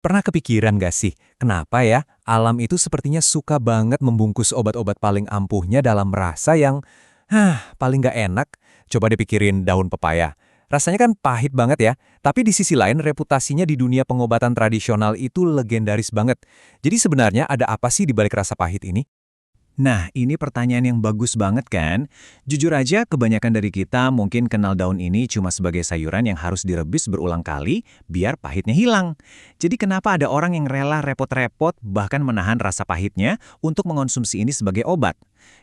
Pernah kepikiran gak sih, kenapa ya alam itu sepertinya suka banget membungkus obat-obat paling ampuhnya dalam rasa yang, paling gak enak? Coba dipikirin daun pepaya. Rasanya kan pahit banget ya, tapi di sisi lain reputasinya di dunia pengobatan tradisional itu legendaris banget. Jadi sebenarnya ada apa sih di balik rasa pahit ini? Nah, ini pertanyaan yang bagus banget kan? Jujur aja, kebanyakan dari kita mungkin kenal daun ini cuma sebagai sayuran yang harus direbus berulang kali biar pahitnya hilang. Jadi kenapa ada orang yang rela repot-repot bahkan menahan rasa pahitnya untuk mengonsumsi ini sebagai obat?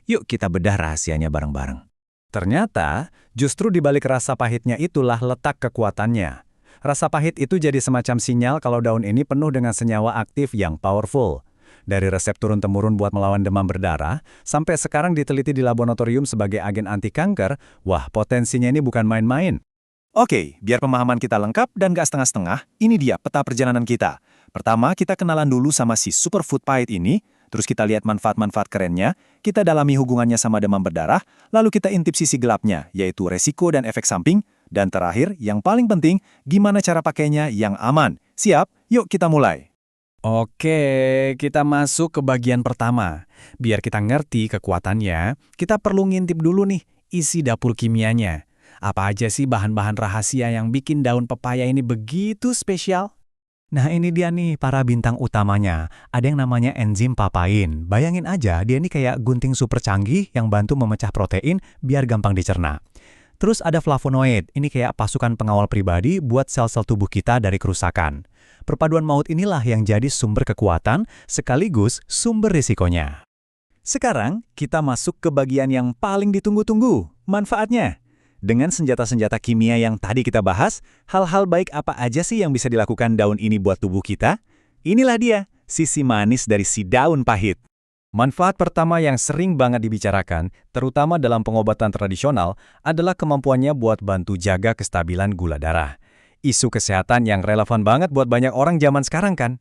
Yuk kita bedah rahasianya bareng-bareng. Ternyata, justru di balik rasa pahitnya itulah letak kekuatannya. Rasa pahit itu jadi semacam sinyal kalau daun ini penuh dengan senyawa aktif yang powerful. Dari resep turun-temurun buat melawan demam berdarah, sampai sekarang diteliti di laboratorium sebagai agen anti kanker, wah potensinya ini bukan main-main. Oke, biar pemahaman kita lengkap dan gak setengah-setengah, ini dia peta perjalanan kita. Pertama, kita kenalan dulu sama si superfood pahit ini, terus kita lihat manfaat-manfaat kerennya, kita dalami hubungannya sama demam berdarah, lalu kita intip sisi gelapnya, yaitu resiko dan efek samping, dan terakhir, yang paling penting, gimana cara pakainya yang aman. Siap? Yuk kita mulai. Oke, kita masuk ke bagian pertama. Biar kita ngerti kekuatannya, kita perlu ngintip dulu nih isi dapur kimianya. Apa aja sih bahan-bahan rahasia yang bikin daun pepaya ini begitu spesial? Nah ini dia nih para bintang utamanya. Ada yang namanya enzim papain. Bayangin aja dia ini kayak gunting super canggih yang bantu memecah protein biar gampang dicerna. Terus ada flavonoid, ini kayak pasukan pengawal pribadi buat sel-sel tubuh kita dari kerusakan. Perpaduan maut inilah yang jadi sumber kekuatan sekaligus sumber risikonya. Sekarang kita masuk ke bagian yang paling ditunggu-tunggu, manfaatnya. Dengan senjata-senjata kimia yang tadi kita bahas, hal-hal baik apa aja sih yang bisa dilakukan daun ini buat tubuh kita? Inilah dia, sisi manis dari si daun pahit. Manfaat pertama yang sering banget dibicarakan, terutama dalam pengobatan tradisional, adalah kemampuannya buat bantu jaga kestabilan gula darah. Isu kesehatan yang relevan banget buat banyak orang zaman sekarang kan?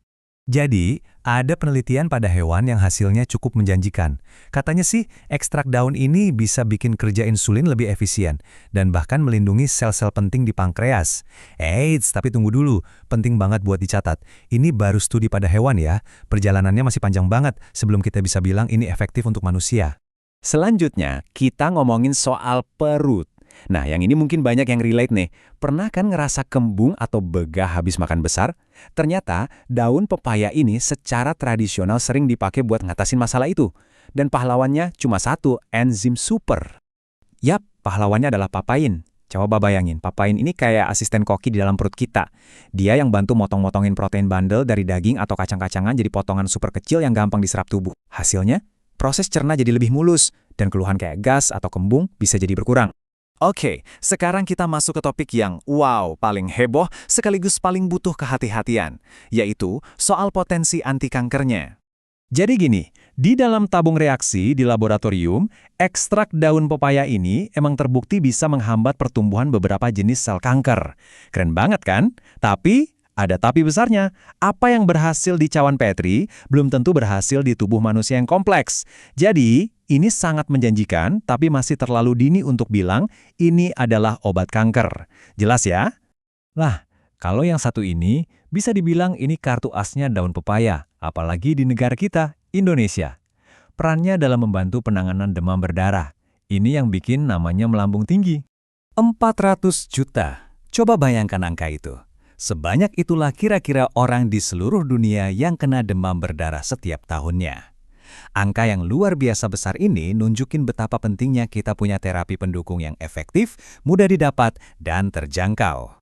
Jadi, ada penelitian pada hewan yang hasilnya cukup menjanjikan. Katanya sih, ekstrak daun ini bisa bikin kerja insulin lebih efisien dan bahkan melindungi sel-sel penting di pankreas. Eits, tapi tunggu dulu, penting banget buat dicatat. Ini baru studi pada hewan ya, perjalanannya masih panjang banget sebelum kita bisa bilang ini efektif untuk manusia. Selanjutnya, kita ngomongin soal perut. Nah, yang ini mungkin banyak yang relate nih. Pernah kan ngerasa kembung atau begah habis makan besar? Ternyata, daun pepaya ini secara tradisional sering dipakai buat ngatasin masalah itu. Dan pahlawannya cuma satu, enzim super. Yap, pahlawannya adalah papain. Coba bayangin, papain ini kayak asisten koki di dalam perut kita. Dia yang bantu motong-motongin protein bandel dari daging atau kacang-kacangan jadi potongan super kecil yang gampang diserap tubuh. Hasilnya, proses cerna jadi lebih mulus, dan keluhan kayak gas atau kembung bisa jadi berkurang. Oke, sekarang kita masuk ke topik yang paling heboh sekaligus paling butuh kehati-hatian, yaitu soal potensi anti kankernya. Jadi gini, di dalam tabung reaksi di laboratorium, ekstrak daun pepaya ini emang terbukti bisa menghambat pertumbuhan beberapa jenis sel kanker. Keren banget kan? Tapi ada tapi besarnya, apa yang berhasil di cawan Petri belum tentu berhasil di tubuh manusia yang kompleks. Jadi, ini sangat menjanjikan, tapi masih terlalu dini untuk bilang ini adalah obat kanker. Jelas ya? Lah, kalau yang satu ini, bisa dibilang ini kartu asnya daun pepaya, apalagi di negara kita, Indonesia. Perannya dalam membantu penanganan demam berdarah. Ini yang bikin namanya melambung tinggi. 400 juta. Coba bayangkan angka itu. Sebanyak itulah kira-kira orang di seluruh dunia yang kena demam berdarah setiap tahunnya. Angka yang luar biasa besar ini nunjukin betapa pentingnya kita punya terapi pendukung yang efektif, mudah didapat, dan terjangkau.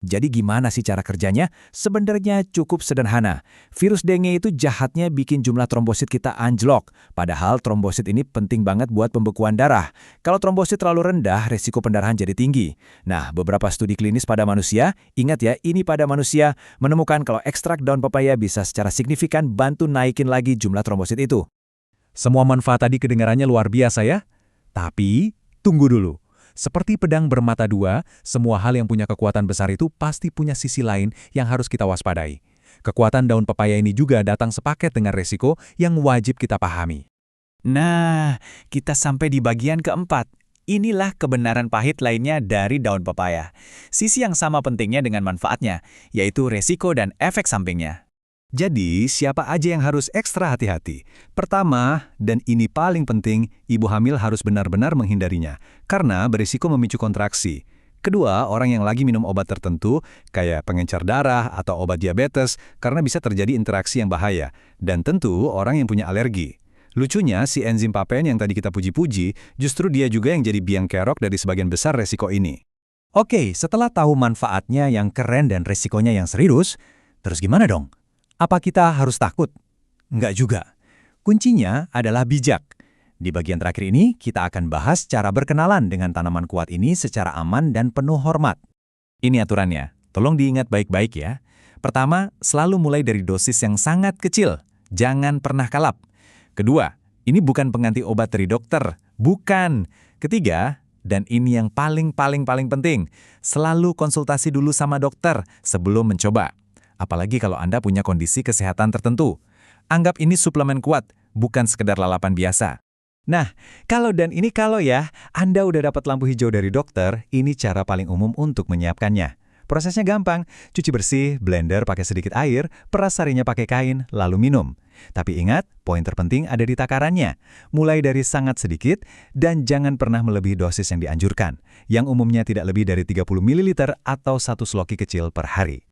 Jadi gimana sih cara kerjanya? Sebenarnya cukup sederhana. Virus dengue itu jahatnya bikin jumlah trombosit kita anjlok. Padahal trombosit ini penting banget buat pembekuan darah. Kalau trombosit terlalu rendah, resiko pendarahan jadi tinggi. Nah, beberapa studi klinis pada manusia, ingat ya, ini pada manusia, menemukan kalau ekstrak daun pepaya bisa secara signifikan bantu naikin lagi jumlah trombosit itu. Semua manfaat tadi kedengarannya luar biasa ya? Tapi, tunggu dulu. Seperti pedang bermata dua, semua hal yang punya kekuatan besar itu pasti punya sisi lain yang harus kita waspadai. Kekuatan daun pepaya ini juga datang sepaket dengan resiko yang wajib kita pahami. Nah, kita sampai di bagian keempat. Inilah kebenaran pahit lainnya dari daun pepaya. Sisi yang sama pentingnya dengan manfaatnya, yaitu resiko dan efek sampingnya. Jadi, siapa aja yang harus ekstra hati-hati? Pertama, dan ini paling penting, ibu hamil harus benar-benar menghindarinya, karena berisiko memicu kontraksi. Kedua, orang yang lagi minum obat tertentu, kayak pengencer darah atau obat diabetes, karena bisa terjadi interaksi yang bahaya. Dan tentu, orang yang punya alergi. Lucunya, si enzim papain yang tadi kita puji-puji, justru dia juga yang jadi biang kerok dari sebagian besar resiko ini. Oke, setelah tahu manfaatnya yang keren dan resikonya yang serius, terus gimana dong? Apa kita harus takut? Enggak juga. Kuncinya adalah bijak. Di bagian terakhir ini, kita akan bahas cara berkenalan dengan tanaman kuat ini secara aman dan penuh hormat. Ini aturannya, tolong diingat baik-baik ya. Pertama, selalu mulai dari dosis yang sangat kecil. Jangan pernah kalap. Kedua, ini bukan pengganti obat dari dokter. Bukan. Ketiga, dan ini yang paling penting, selalu konsultasi dulu sama dokter sebelum mencoba. Apalagi kalau Anda punya kondisi kesehatan tertentu. Anggap ini suplemen kuat, bukan sekedar lalapan biasa. Nah, kalau ya, Anda udah dapat lampu hijau dari dokter, ini cara paling umum untuk menyiapkannya. Prosesnya gampang, cuci bersih, blender pakai sedikit air, peras sarinya pakai kain, lalu minum. Tapi ingat, poin terpenting ada di takarannya. Mulai dari sangat sedikit, dan jangan pernah melebihi dosis yang dianjurkan, yang umumnya tidak lebih dari 30 ml atau 1 sloki kecil per hari.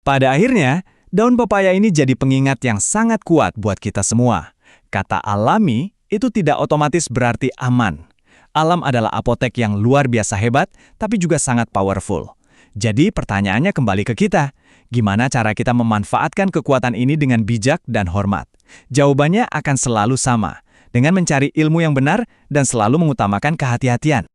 Pada akhirnya, daun pepaya ini jadi pengingat yang sangat kuat buat kita semua. Kata alami itu tidak otomatis berarti aman. Alam adalah apotek yang luar biasa hebat, tapi juga sangat powerful. Jadi pertanyaannya kembali ke kita. Gimana cara kita memanfaatkan kekuatan ini dengan bijak dan hormat? Jawabannya akan selalu sama, dengan mencari ilmu yang benar dan selalu mengutamakan kehati-hatian.